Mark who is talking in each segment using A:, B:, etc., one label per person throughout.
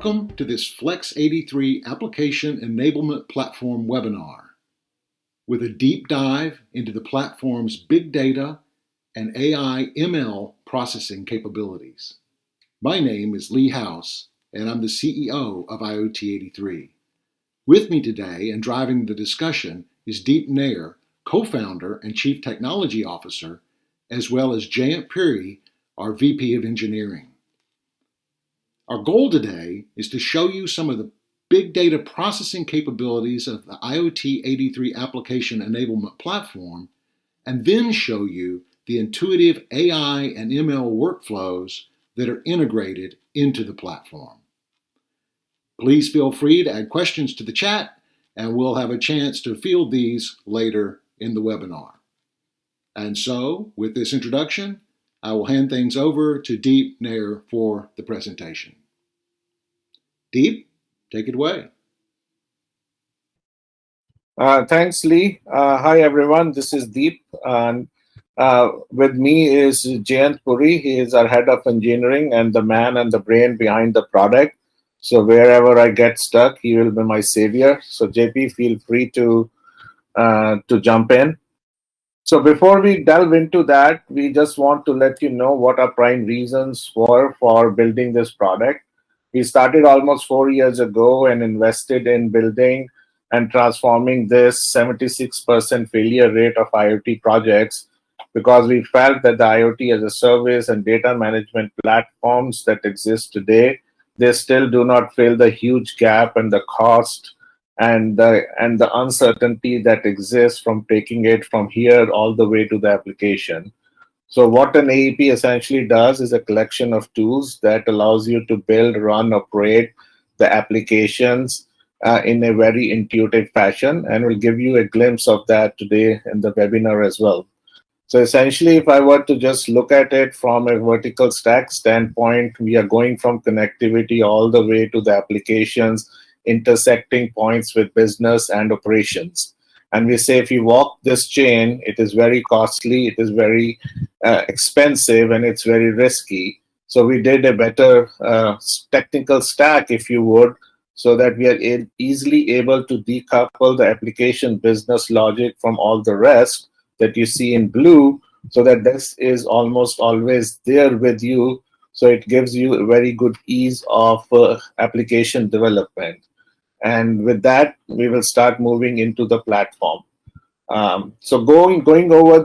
A: Welcome to this Flex83 Application Enablement Platform webinar with a deep dive into the platform's big data and AI ML processing capabilities. My name is Lee House, and I'm the CEO of IoT83. With me today and driving the discussion is Deep Nair, co-founder and chief technology officer, as well as Jayant Puri, our VP of engineering. Our goal today is to show you some of the big data processing capabilities of the IoT83 Application Enablement Platform, and then show you the intuitive AI and ML workflows that are integrated into the platform. Please feel free to add questions to the chat, and we'll have a chance to field these later in the webinar. And so, with this introduction, I will hand things over to Deep Nair for the presentation. Deep, take it away.
B: Thanks, Lee. Hi, everyone. This is Deep. And with me is Jayant Puri. He is our head of engineering and the man and the brain behind the product. So wherever I get stuck, he will be my savior. So JP, feel free to jump in. So before we delve into that, we just want to let you know what our prime reasons were for building this product. We started almost 4 years ago and invested in building and transforming this 76% failure rate of IoT projects because we felt that the IoT as a service and data management platforms that exist today, they still do not fill the huge gap and the cost and the uncertainty that exists from taking it from here all the way to the application. So what an AEP essentially does is a collection of tools that allows you to build, run, operate the applications in a very intuitive fashion, and we'll give you a glimpse of that today in the webinar as well. So essentially, if I were to just look at it from a vertical stack standpoint, we are going from connectivity all the way to the applications, intersecting points with business and operations. And we say if you walk this chain, it is very costly, it is very expensive, and it's very risky. So we did a better technical stack, if you would, so that we are easily able to decouple the application business logic from all the rest that you see in blue, so that this is almost always there with you. So it gives you a very good ease of application development. And with that, we will start moving into the platform. So going over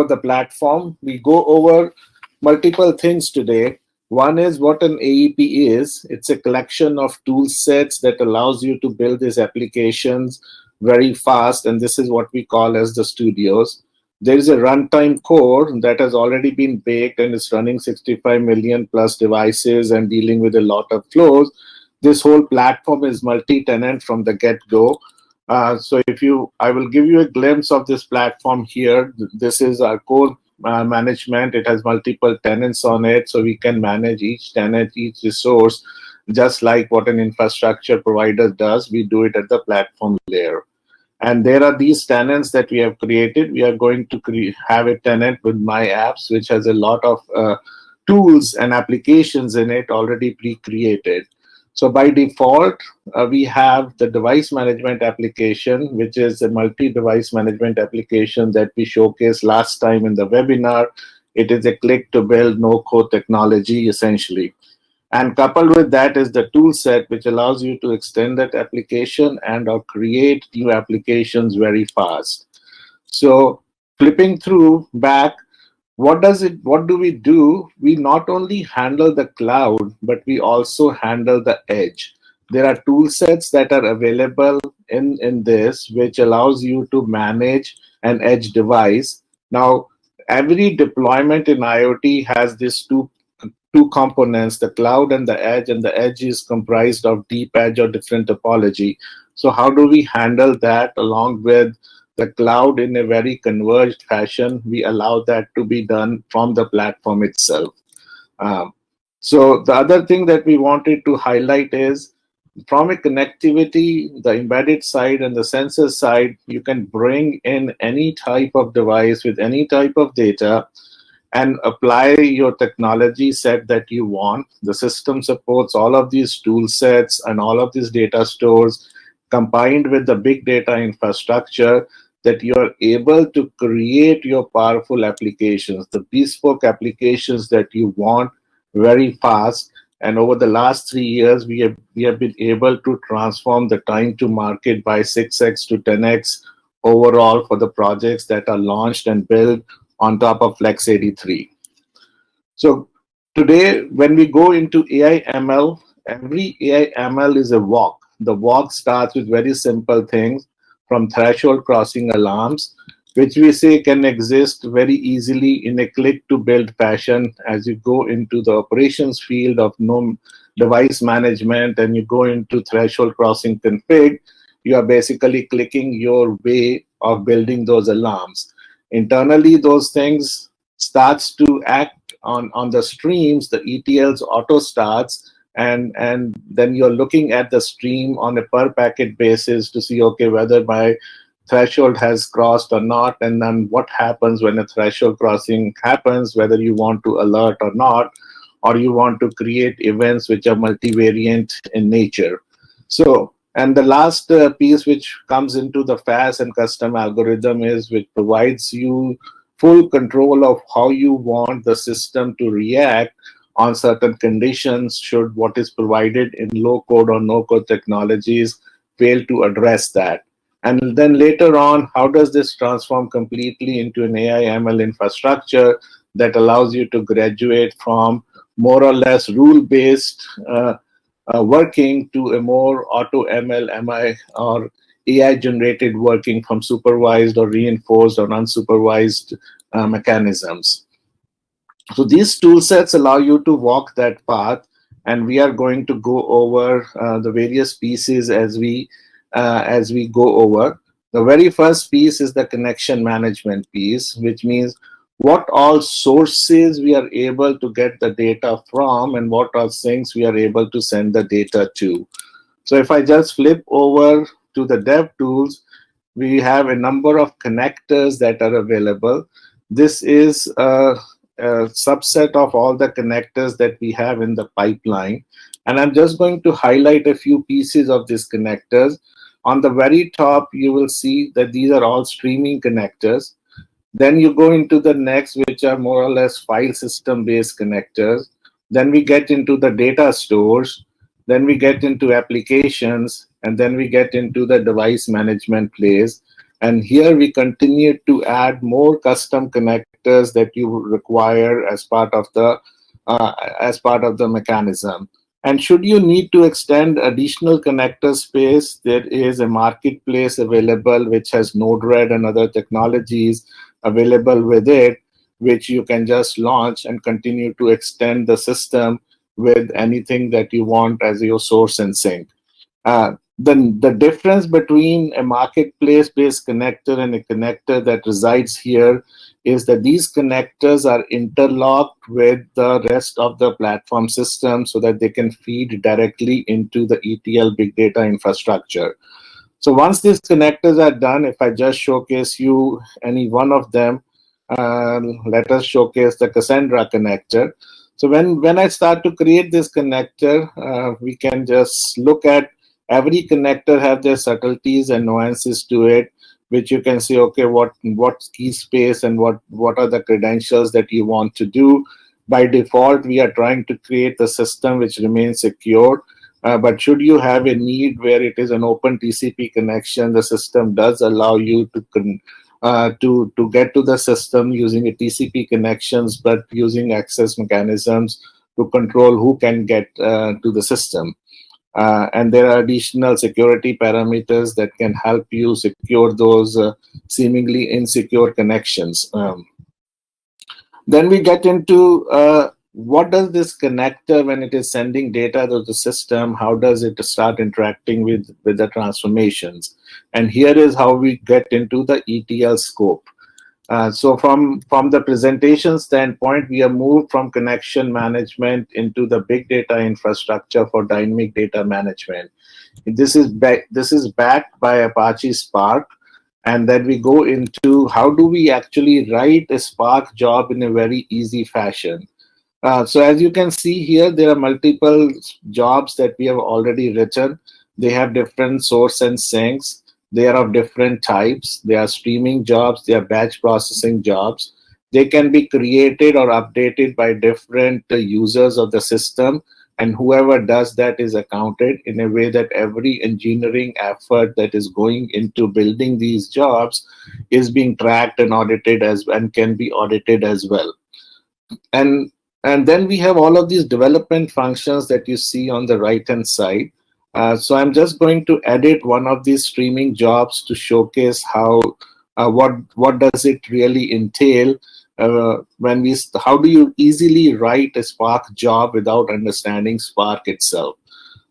B: the platform, we go over multiple things today. One is what an AEP is. It's a collection of tool sets that allows you to build these applications very fast, and this is what we call as the studios. There is a runtime core that has already been baked and is running 65 million plus devices and dealing with a lot of flows. This whole platform is multi-tenant from the get-go. So I will give you a glimpse of this platform here. This is our core management. It has multiple tenants on it, so we can manage each tenant, each resource, just like what an infrastructure provider does. We do it at the platform layer. And there are these tenants that we have created. We are going to have a tenant with My Apps, which has a lot of tools and applications in it already pre-created. So by default, we have the device management application, which is a multi-device management application that we showcased last time in the webinar. It is a click-to-build, no-code technology, essentially. And coupled with that is the tool set, which allows you to extend that application and or create new applications very fast. So flipping through back, what do we do? We not only handle the cloud, but we also handle the edge. There are tool sets that are available in this, which allows you to manage an edge device. Now, every deployment in IoT has these two components, the cloud and the edge is comprised of deep edge or different topology. So how do we handle that along with the cloud in a very converged fashion? We allow that to be done from the platform itself. So the other thing that we wanted to highlight is from a connectivity, the embedded side and the sensor side, you can bring in any type of device with any type of data, and apply your technology set that you want. The system supports all of these tool sets and all of these data stores combined with the big data infrastructure, that you are able to create your powerful applications, the bespoke applications that you want very fast. And over the last 3 years, we have been able to transform the time to market by 6x to 10x overall for the projects that are launched and built on top of Flex 83. So today, when we go into AI ML, every AI ML is a walk. The walk starts with very simple things from threshold crossing alarms, which we say can exist very easily in a click to build fashion. As you go into the operations field of no device management and you go into threshold crossing config, you are basically clicking your way of building those alarms. Internally, those things starts to act on the streams, the ETLs auto starts, and then you're looking at the stream on a per packet basis to see, okay, whether my threshold has crossed or not, and then what happens when a threshold crossing happens, whether you want to alert or not, or you want to create events which are multivariant in nature. So, and the last piece which comes into the fast and custom algorithm is which provides you full control of how you want the system to react on certain conditions should what is provided in low code or no code technologies fail to address that. And then later on, how does this transform completely into an AI ML infrastructure that allows you to graduate from more or less rule-based working to a more auto ML, MI, or AI generated working from supervised or reinforced or unsupervised mechanisms. So these tool sets allow you to walk that path, and we are going to go over the various pieces as we go over. The very first piece is the connection management piece, which means what all sources we are able to get the data from and what all things we are able to send the data to. So if I just flip over to the dev tools, we have a number of connectors that are available. This is a subset of all the connectors that we have in the pipeline. And I'm just going to highlight a few pieces of these connectors. On the very top, you will see that these are all streaming connectors. Then you go into the next, which are more or less file system based connectors. Then we get into the data stores. Then we get into applications, and then we get into the device management place. And here we continue to add more custom connectors that you require as part of the mechanism. And should you need to extend additional connector space, there is a marketplace available which has Node-RED and other technologies available with it, which you can just launch and continue to extend the system with anything that you want as your source and sink. The difference between a marketplace-based connector and a connector that resides here is that these connectors are interlocked with the rest of the platform system so that they can feed directly into the ETL big data infrastructure. So once these connectors are done, if I just showcase you any one of them, let us showcase the Cassandra connector. So when I start to create this connector, we can just look at every connector have their subtleties and nuances to it, which you can see, okay, what key space and what are the credentials that you want to do. By default, we are trying to create the system which remains secure. But should you have a need where it is an open TCP connection, the system does allow you to get to the system using a TCP connections, but using access mechanisms to control who can get to the system. And there are additional security parameters that can help you secure those seemingly insecure connections. Then we get into what does this connector, when it is sending data to the system, how does it start interacting with the transformations? And here is how we get into the ETL scope. So from the presentation standpoint, we have moved from connection management into the big data infrastructure for dynamic data management. This is backed by Apache Spark. And then we go into how do we actually write a Spark job in a very easy fashion. So as you can see here, there are multiple jobs that we have already written. They have different source and sinks. They are of different types. They are streaming jobs. They are batch processing jobs. They can be created or updated by different users of the system, and whoever does that is accounted in a way that every engineering effort that is going into building these jobs is being tracked and audited as and can be audited as well. and and then we have all of these development functions that you see on the right hand side. So I'm just going to edit one of these streaming jobs to showcase how what does it really entail when we how do you easily write a Spark job without understanding Spark itself.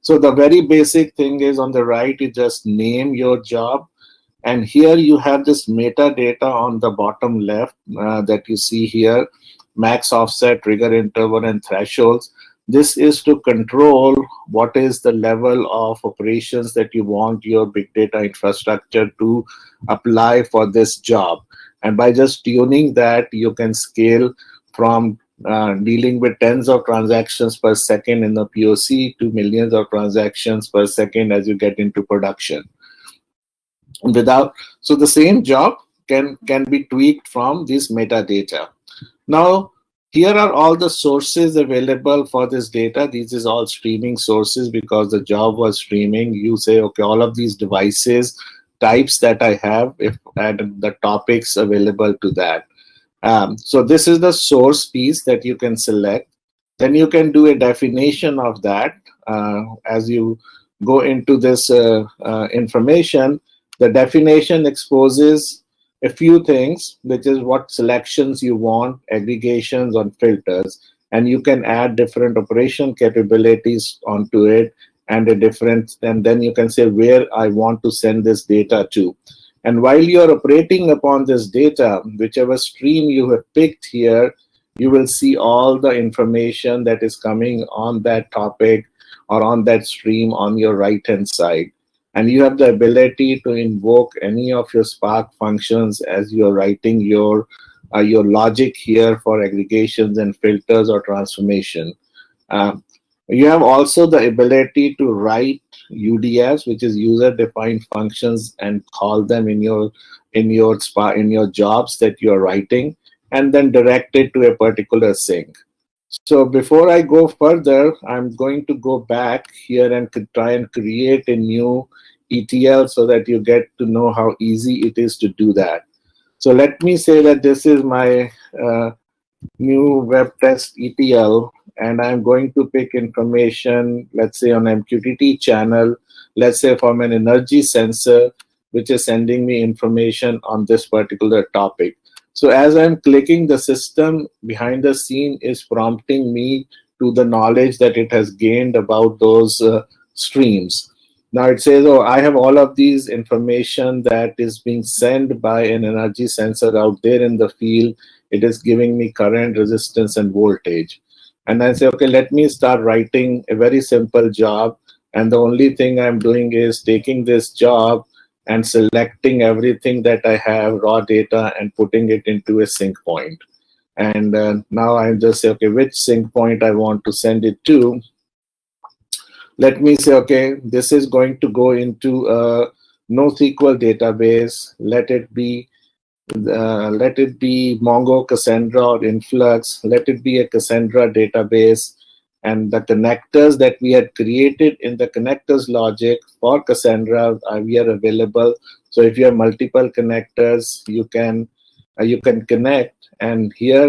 B: So the very basic thing is on the right, you just name your job. And here you have this metadata on the bottom left that you see here: max offset, trigger interval, and thresholds. This is to control what is the level of operations that you want your big data infrastructure to apply for this job. And by just tuning that, you can scale from dealing with tens of transactions per second in the POC to millions of transactions per second as you get into production. Without So the same job can be tweaked from this metadata. Now here are all the sources available for this data. These is all streaming sources because the job was streaming. You say, okay, all of these devices types that I have, if add the topics available to that. So this is the source piece that you can select. Then you can do a definition of that. As you go into this information, the definition exposes a few things, which is what selections you want, aggregations on filters, and you can add different operation capabilities onto it, and then you can say where I want to send this data to. And while you are operating upon this data, whichever stream you have picked here, you will see all the information that is coming on that topic or on that stream on your right hand side. And you have the ability to invoke any of your Spark functions as you're writing your logic here for aggregations and filters or transformation. Um, you have also the ability to write UDFs, which is user-defined functions, and call them in your jobs that you're writing, and then direct it to a particular sink. So before I go further, I'm going to go back here and try and create a new ETL so that you get to know how easy it is to do that. So let me say that this is my new web test ETL, and I'm going to pick information, let's say on MQTT channel, let's say from an energy sensor, which is sending me information on this particular topic. So as I'm clicking, the system behind the scene is prompting me to the knowledge that it has gained about those streams. Now it says, oh, I have all of these information that is being sent by an energy sensor out there in the field. It is giving me current, resistance, and voltage. And I say, okay, let me start writing a very simple job. And the only thing I'm doing is taking this job and selecting everything that I have, raw data, and putting it into a sync point. And now I just say, okay, which sync point I want to send it to. Let me say, okay, this is going to go into a NoSQL database. Let it be Mongo, Cassandra, or Influx. Let it be a Cassandra database. And the connectors that we had created in the connectors logic for Cassandra we are available. So if you have multiple connectors, you can connect. And here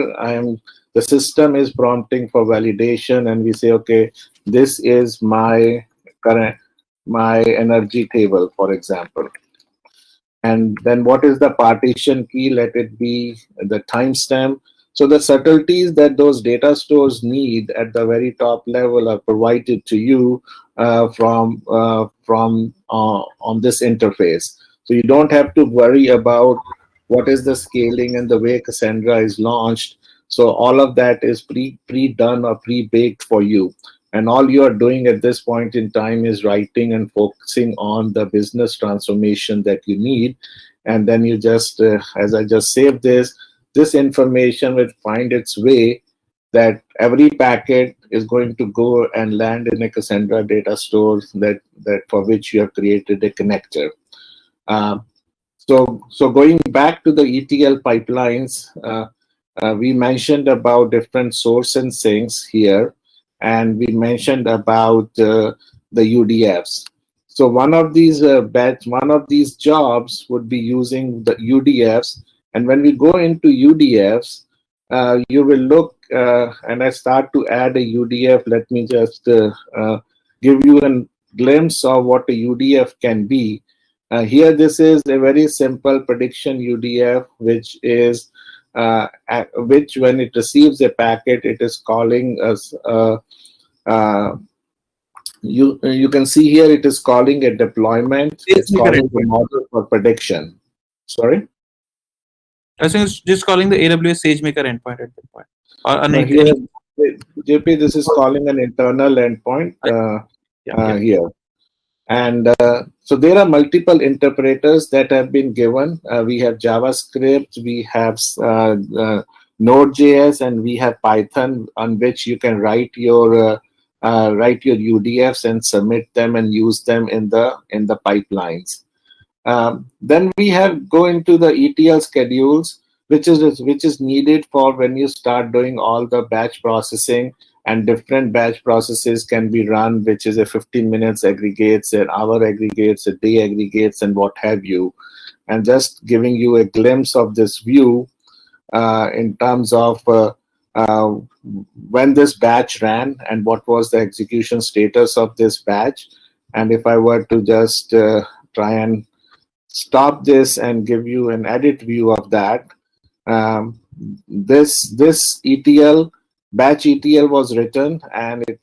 B: the system is prompting for validation, and we say, okay, this is my energy table, for example. And then what is the partition key? Let it be the timestamp. So the subtleties that those data stores need at the very top level are provided to you from on this interface. So you don't have to worry about what is the scaling and the way Cassandra is launched. So all of that is pre-done or pre-baked for you. And all you are doing at this point in time is writing and focusing on the business transformation that you need. and then you just, as I just saved this information will find its way that every packet is going to go and land in a Cassandra data store that for which you have created a connector. So going back to the ETL pipelines, we mentioned about different source and sinks here, and we mentioned about the UDFs. So one of these jobs would be using the UDFs, and when we go into UDFs, you will look, and I start to add a UDF. Let me just give you a glimpse of what a UDF can be. Here, this is a very simple prediction UDF, which is which, when it receives a packet, it is calling us. You can see here it is calling a deployment. It's calling the model for prediction. Sorry.
C: I think it's just calling the AWS SageMaker endpoint at that point. Or
B: No, here, JP, this is calling an internal endpoint here. And so there are multiple interpreters that have been given. We have JavaScript, we have Node.js, and we have Python, on which you can write your UDFs and submit them and use them in the pipelines. Then we go into the ETL schedules, which is needed for when you start doing all the batch processing, and different batch processes can be run, which is a 15 minutes aggregates, an hour aggregates, a day aggregates, and what have you. And just giving you a glimpse of this view in terms of when this batch ran and what was the execution status of this batch. And if I were to just try and stop this and give you an edit view of that, this ETL batch ETL was written, and it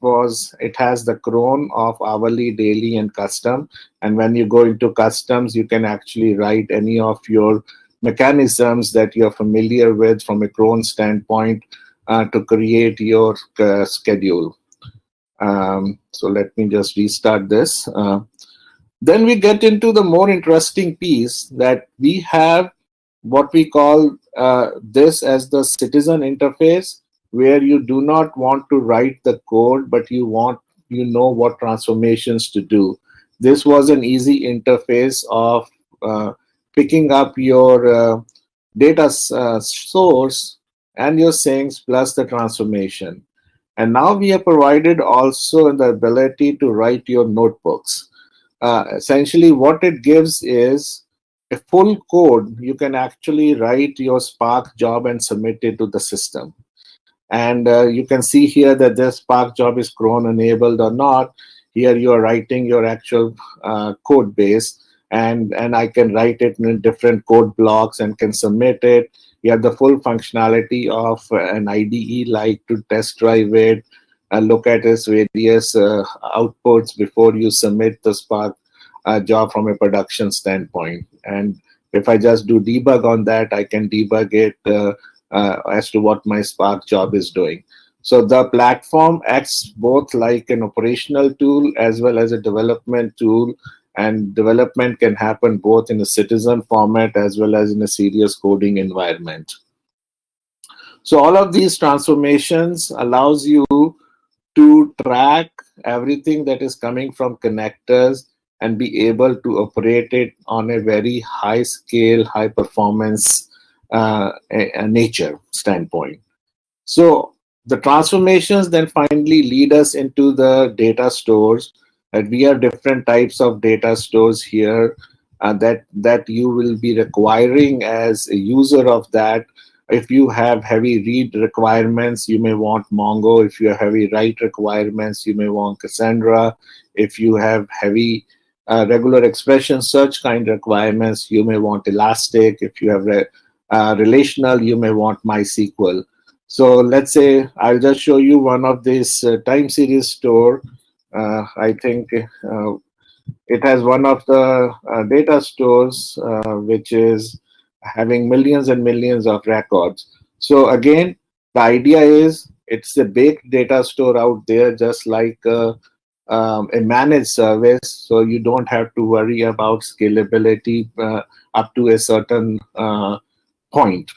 B: has the cron of hourly, daily, and custom. And when you go into customs, you can actually write any of your mechanisms that you're familiar with from a cron standpoint to create your schedule. So let me just restart this. Then we get into the more interesting piece, that we have what we call this as the citizen interface, where you do not want to write the code, but you know what transformations to do. This was an easy interface of picking up your data source and your sinks plus the transformation. And now we have provided also the ability to write your notebooks. Essentially, what it gives is a full code. You can actually write your Spark job and submit it to the system. And you can see here that this Spark job is cron enabled or not. Here you are writing your actual code base, and I can write it in different code blocks and can submit it. You have the full functionality of an IDE, like to test drive it, look at its various outputs before you submit the Spark job from a production standpoint. And if I just do debug on that, I can debug it as to what my Spark job is doing. So the platform acts both like an operational tool as well as a development tool, and development can happen both in a citizen format as well as in a serious coding environment. So all of these transformations allows you to track everything that is coming from connectors and be able to operate it on a very high scale, high performance nature standpoint. So the transformations then finally lead us into the data stores. And we have different types of data stores here that you will be requiring as a user of that. If you have heavy read requirements, you may want Mongo. If you have heavy write requirements, you may want Cassandra. If you have heavy regular expression search kind requirements, you may want Elastic. If you have relational, you may want MySQL. So let's say I'll just show you one of these time series store. I think it has one of the data stores which is having millions and millions of records. So again, the idea is it's a big data store out there, just like a managed service, so you don't have to worry about scalability up to a certain point.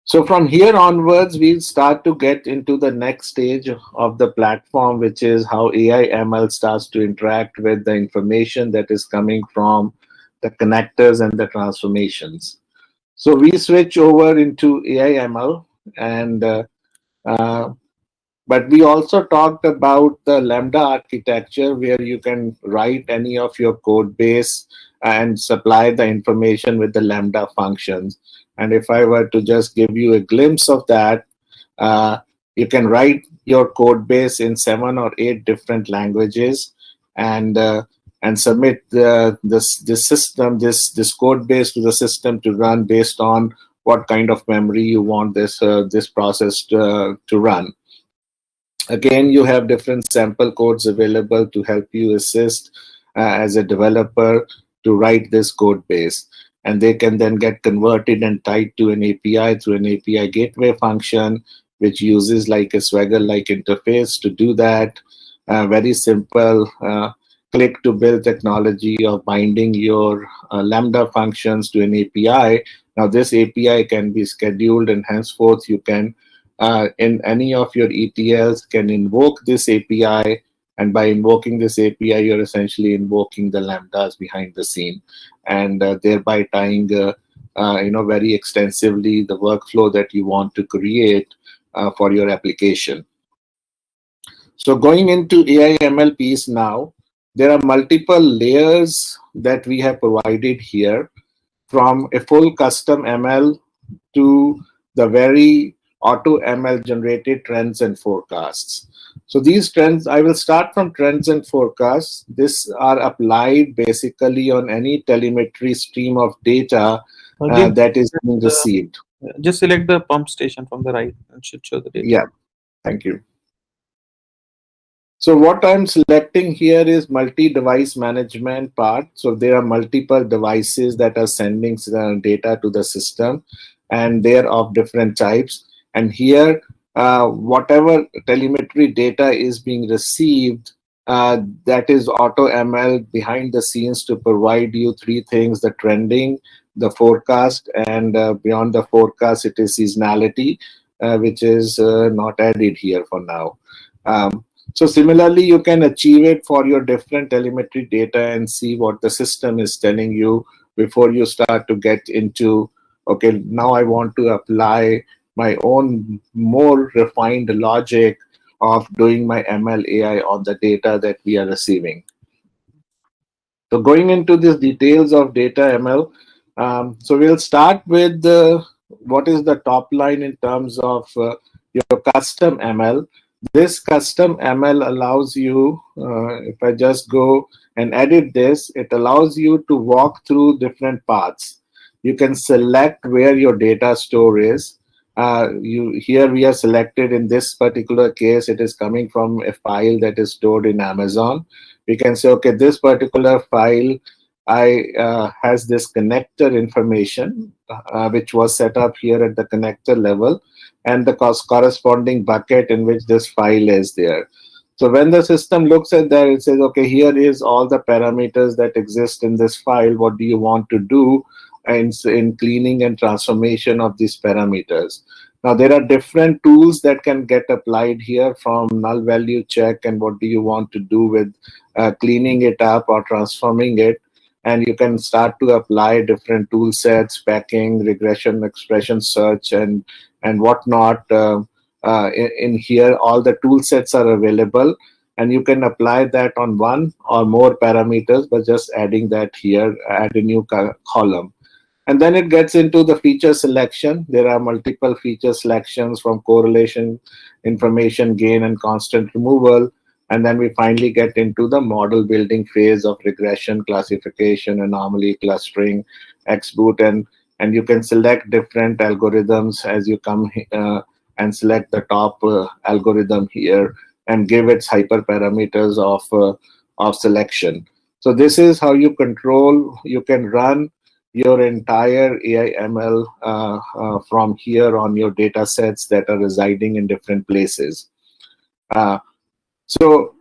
B: So from here onwards, we'll start to get into the next stage of the platform, which is how AI ML starts to interact with the information that is coming from the connectors and the transformations. So we switch over into AI ML, and uh, but we also talked about the Lambda architecture, where you can write any of your code base and supply the information with the Lambda functions. And if I were to just give you a glimpse of that, uh, you can write your code base in 7 or 8 different languages, and submit this code base to the system to run based on what kind of memory you want this process to run. Again, you have different sample codes available to help you assist as a developer to write this code base. And they can then get converted and tied to an API through an API gateway function, which uses like a Swagger-like interface to do that. Very simple click to build technology of binding your Lambda functions to an API. Now, this API can be scheduled, and henceforth you can in any of your ETLs can invoke this API, and by invoking this API, you're essentially invoking the lambdas behind the scene, and thereby tying, very extensively the workflow that you want to create for your application. So going into AI ML piece now, there are multiple layers that we have provided here, from a full custom ML to the very auto ML generated trends and forecasts. So these trends, I will start from trends and forecasts. These are applied basically on any telemetry stream of data that is being received.
C: Just select the pump station from the right and should show the data.
B: Yeah, thank you. So what I'm selecting here is multi-device management part. So there are multiple devices that are sending data to the system, and they're of different types. And here, whatever telemetry data is being received, that is auto ML behind the scenes to provide you 3 things: the trending, the forecast, and beyond the forecast, it is seasonality, which is not added here for now. So similarly, you can achieve it for your different telemetry data and see what the system is telling you before you start to get into, okay, now I want to apply my own more refined logic of doing my ML AI on the data that we are receiving. So going into these details of data ML, so we'll start with what is the top line in terms of your custom ML. This custom ML allows you, if I just go and edit this, it allows you to walk through different paths. You can select where your data store is. Here we are selected in this particular case, it is coming from a file that is stored in Amazon. We can say, okay, this particular file has this connector information, which was set up here at the connector level, and the corresponding bucket in which this file is there. So when the system looks at that, it says, okay, here is all the parameters that exist in this file. What do you want to do in cleaning and transformation of these parameters? Now, there are different tools that can get applied here, from null value check and what do you want to do with cleaning it up or transforming it. And you can start to apply different tool sets, packing, regression, expression search, and whatnot. In here, all the tool sets are available, and you can apply that on one or more parameters by just adding that here, add a new column. And then it gets into the feature selection. There are multiple feature selections, from correlation, information gain, and constant removal. And then we finally get into the model building phase of regression, classification, anomaly, clustering, XBoot, and you can select different algorithms as you come and select the top algorithm here and give its hyperparameters of selection. So this is how you control, you can run your entire AI ML from here on your data sets that are residing in different places. So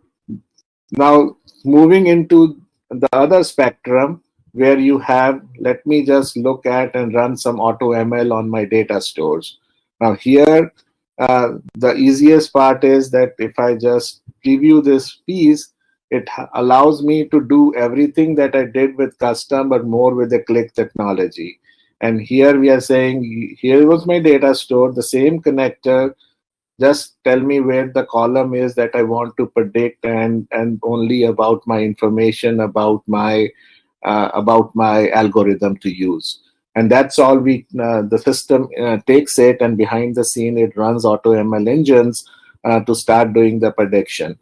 B: Now, moving into the other spectrum where you have, let me just look at and run some auto ML on my data stores. Now here, the easiest part is that if I just preview this piece, it allows me to do everything that I did with custom, but more with the click technology. And here we are saying, here was my data store, the same connector, just tell me where the column is that I want to predict, and only about my information about my algorithm to use. And that's all the system takes it, and behind the scene it runs auto ML engines to start doing the prediction.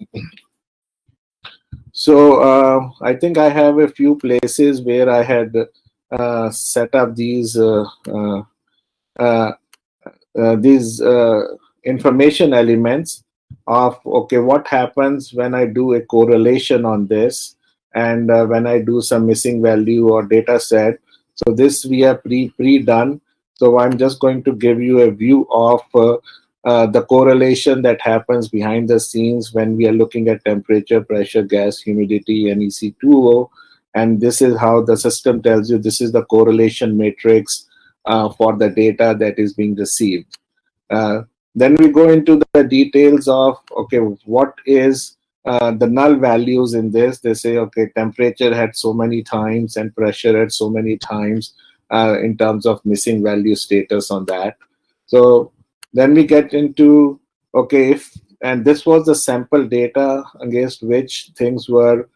B: So I think I have a few places where I had set up these information elements of, okay, what happens when I do a correlation on this, and when I do some missing value or data set. So this we have pre-done. So I'm just going to give you a view of the correlation that happens behind the scenes when we are looking at temperature, pressure, gas, humidity, and EC2O. And this is how the system tells you this is the correlation matrix for the data that is being received. Then we go into the details of, okay, what is the null values in this. They say, okay, temperature had so many times and pressure had so many times in terms of missing value status on that. So then we get into, okay, and this was the sample data against which things were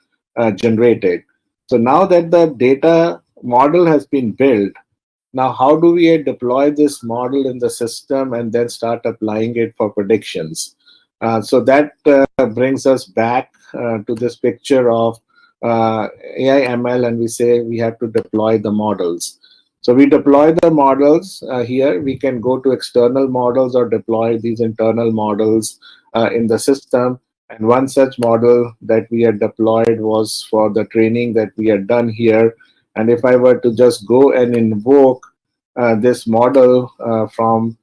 B: generated. So now that the data model has been built, now, how do we deploy this model in the system and then start applying it for predictions? So that brings us back to this picture of AI ML, and we say we have to deploy the models. So we deploy the models here. We can go to external models or deploy these internal models in the system. And one such model that we had deployed was for the training that we had done here. And if I were to just go and invoke this model from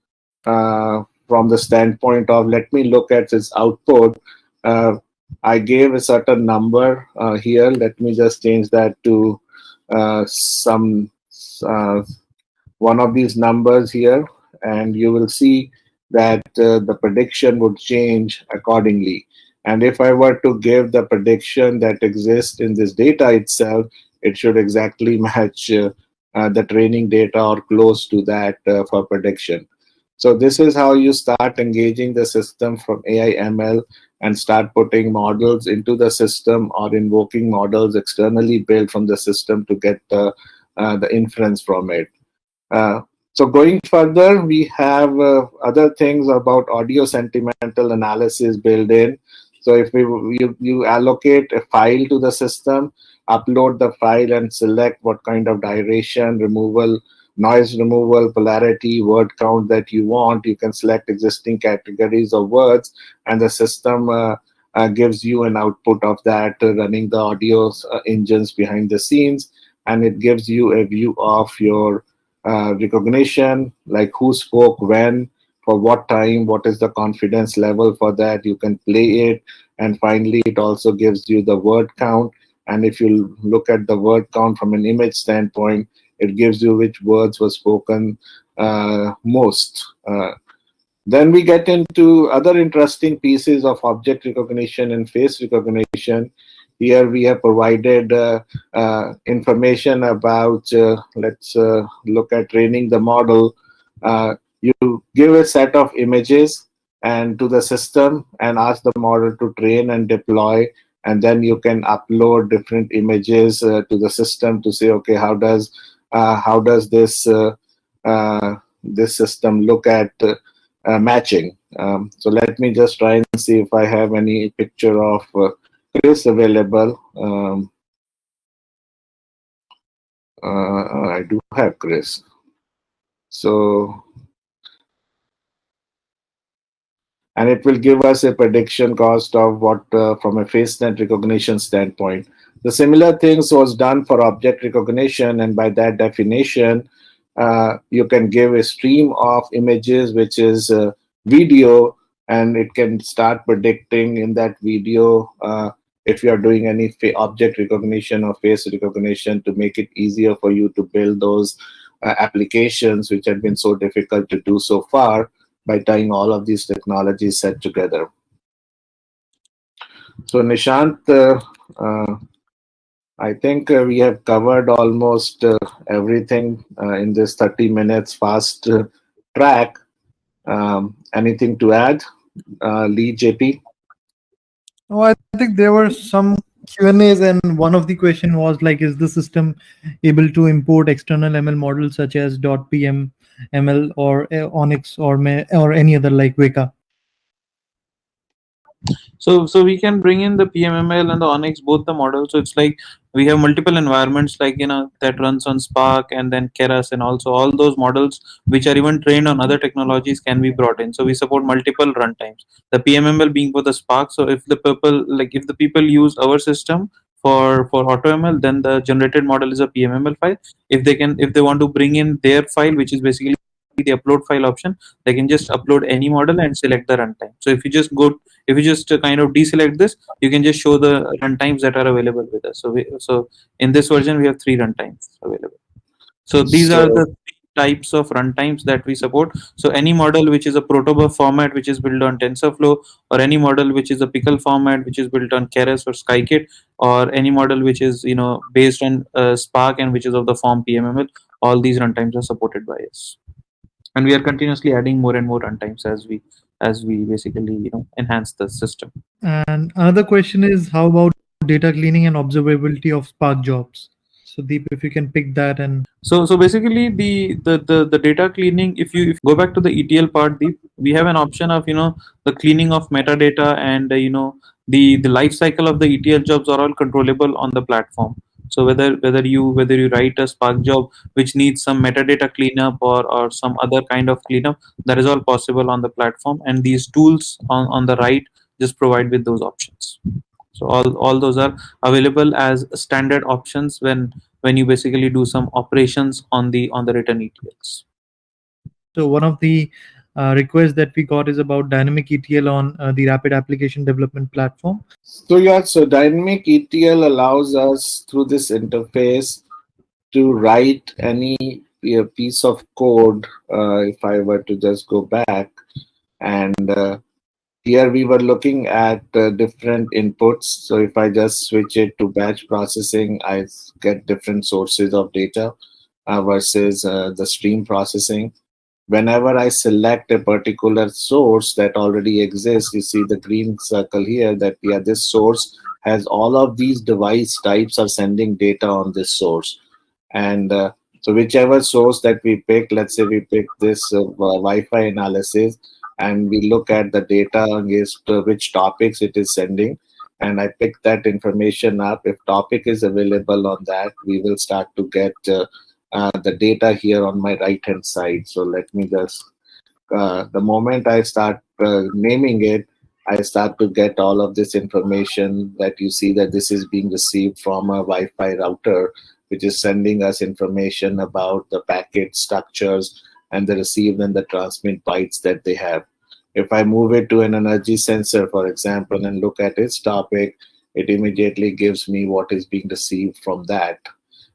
B: the standpoint of, let me look at its output, I gave a certain number here. Let me just change that to some one of these numbers here, and you will see that the prediction would change accordingly. And if I were to give the prediction that exists in this data itself, it should exactly match the training data or close to that for prediction. So this is how you start engaging the system from AI ML and start putting models into the system or invoking models externally built from the system to get the inference from it. So going further, we have other things about audio sentimental analysis built in. So if you allocate a file to the system, upload the file and select what kind of duration, removal, noise removal, polarity, word count that you want. You can select existing categories of words, and the system gives you an output of that running the audio engines behind the scenes, and it gives you a view of your recognition, like who spoke when, for what time, what is the confidence level for that. You can play it, and finally it also gives you the word count. And if you look at the word count from an image standpoint, it gives you which words were spoken most. Then we get into other interesting pieces of object recognition and face recognition. Here we have provided information about, let's look at training the model. You give a set of images and to the system and ask the model to train and deploy, and then you can upload different images to the system to say, okay, how does this system look at matching. So let me just try and see if I have any picture of Chris available. I do have Chris. So, and it will give us a prediction cost of what from a face net recognition standpoint. The similar things was done for object recognition, and by that definition, you can give a stream of images, which is video, and it can start predicting in that video if you are doing any object recognition or face recognition, to make it easier for you to build those applications which have been so difficult to do so far, by tying all of these technologies set together. So Nishant, I think we have covered almost everything in this 30 minutes fast track. Anything to add, Lee, JP?
D: Oh, I think there were some Q&As, and one of the question was like, is the system able to import external ML models such as .pm ML or Onyx or or any other like Weka?
C: So we can bring in the PMML and the Onyx, both the models. So it's like we have multiple environments, like that runs on Spark and then Keras, and also all those models which are even trained on other technologies can be brought in. So we support multiple runtimes. The PMML being for the Spark. So if the people use our system for AutoML, then the generated model is a PMML file. If they want to bring in their file, which is basically the upload file option, they can just upload any model and select the runtime. So if you just kind of deselect this, you can just show the runtimes that are available with us. So in this version we have 3 runtimes available. So these are
B: So
C: the 3 types of runtimes that we support. So any model which is a protobuf format which is built on TensorFlow, or any model which is a pickle format which is built on Keras or Skykit, or any model which is based on Spark and which is of the form PMML, all these runtimes are supported by us, and we are continuously adding more and more runtimes as we basically enhance the system.
D: And another question is, how about data cleaning and observability of Spark jobs? So Deep, if you can pick that. And
C: So basically the data cleaning, if you go back to the ETL part, we have an option of the cleaning of metadata, and the life cycle of the ETL jobs are all controllable on the platform. So whether you write a Spark job which needs some metadata cleanup, or some other kind of cleanup, that is all possible on the platform, and these tools on the right just provide with those options. So all those are available as standard options when you basically do some operations on the written ETLs.
D: so one of the requests that we got is about dynamic ETL on the rapid application development platform.
B: So yeah, so dynamic ETL allows us through this interface to write any piece of code. If I were to just go back, and here we were looking at different inputs. So if I just switch it to batch processing, I get different sources of data versus the stream processing. Whenever I select a particular source that already exists, you see the green circle here, that yeah, this source has all of these device types are sending data on this source. And so whichever source that we pick, let's say we pick this Wi-Fi analysis, and we look at the data against which topics it is sending, and I pick that information up. If topic is available on that, we will start to get the data here on my right hand side. So let me just the moment I start naming it, I start to get all of this information that you see that this is being received from a Wi-Fi router, which is sending us information about the packet structures and the receive and the transmit bytes that they have. If I move it to an energy sensor, for example, and look at its topic, it immediately gives me what is being received from that.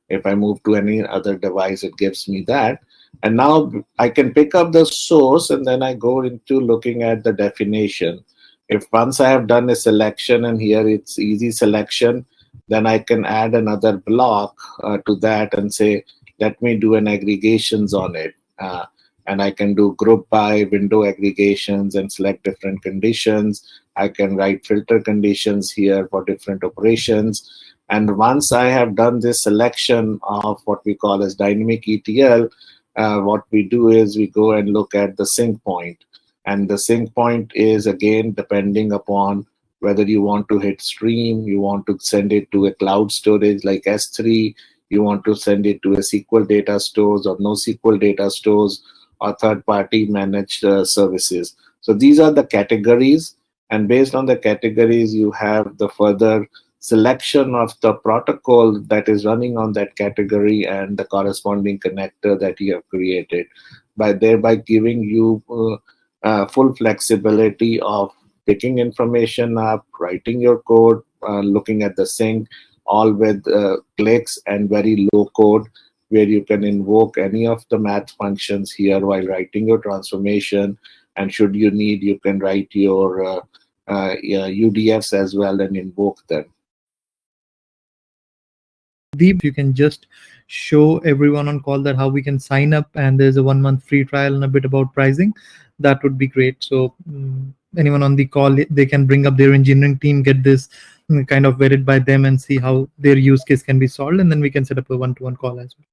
B: If I move to any other device, it gives me that. And now I can pick up the source, and then I go into looking at the definition. If once I have done a selection, and here it's easy selection, then I can add another block to that and say, let me do an aggregations on it. And I can do group by window aggregations and select different conditions. I can write filter conditions here for different operations. And once I have done this selection of what we call as dynamic ETL, what we do is we go and look at the sync point. And the sync point is, again, depending upon whether you want to hit stream, you want to send it to a cloud storage like S3, you want to send it to a SQL data stores or NoSQL data stores, or third-party managed services. So these are the categories. And based on the categories, you have the further selection of the protocol that is running on that category and the corresponding connector that you have created, by thereby giving you full flexibility of picking information up, writing your code, looking at the sync, all with clicks and very low code, where you can invoke any of the math functions here while writing your transformation. And should you need, you can write your UDFs as well and invoke them.
D: Deep, you can just show everyone on call that how we can sign up, and there's a 1 month free trial and a bit about pricing. That would be great. So anyone on the call, they can bring up their engineering team, get this kind of vetted by them, and see how their use case can be solved, and then we can set up a one-to-one call as well.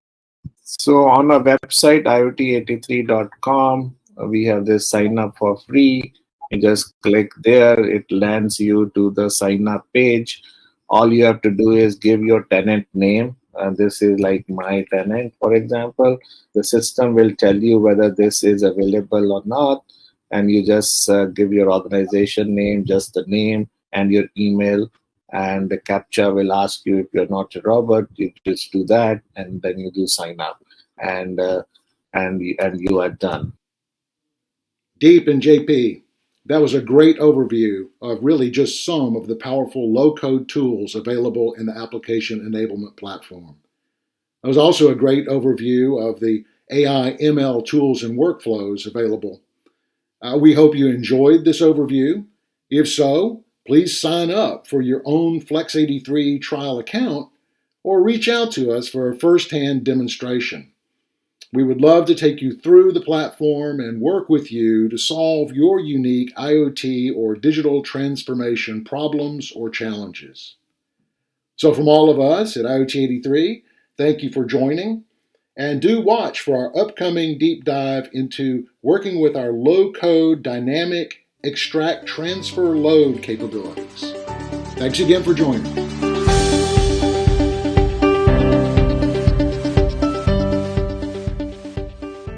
B: So on our website, IoT83.com, we have this sign up for free. You just click there, it lands you to the sign up page. All you have to do is give your tenant name. This is like my tenant, for example. The system will tell you whether this is available or not. And you just give your organization name, just the name, and your email. And the CAPTCHA will ask you if you're not a robot. You just do that, and then you do sign up, and you are done.
A: Deep and JP, that was a great overview of really just some of the powerful low-code tools available in the application enablement platform. That was also a great overview of the AI ML tools and workflows available. We hope you enjoyed this overview. If so, please sign up for your own Flex83 trial account or reach out to us for a first-hand demonstration. We would love to take you through the platform and work with you to solve your unique IoT or digital transformation problems or challenges. So from all of us at IoT83, thank you for joining, and do watch for our upcoming deep dive into working with our low-code dynamic extract transfer load capabilities. Thanks again for joining.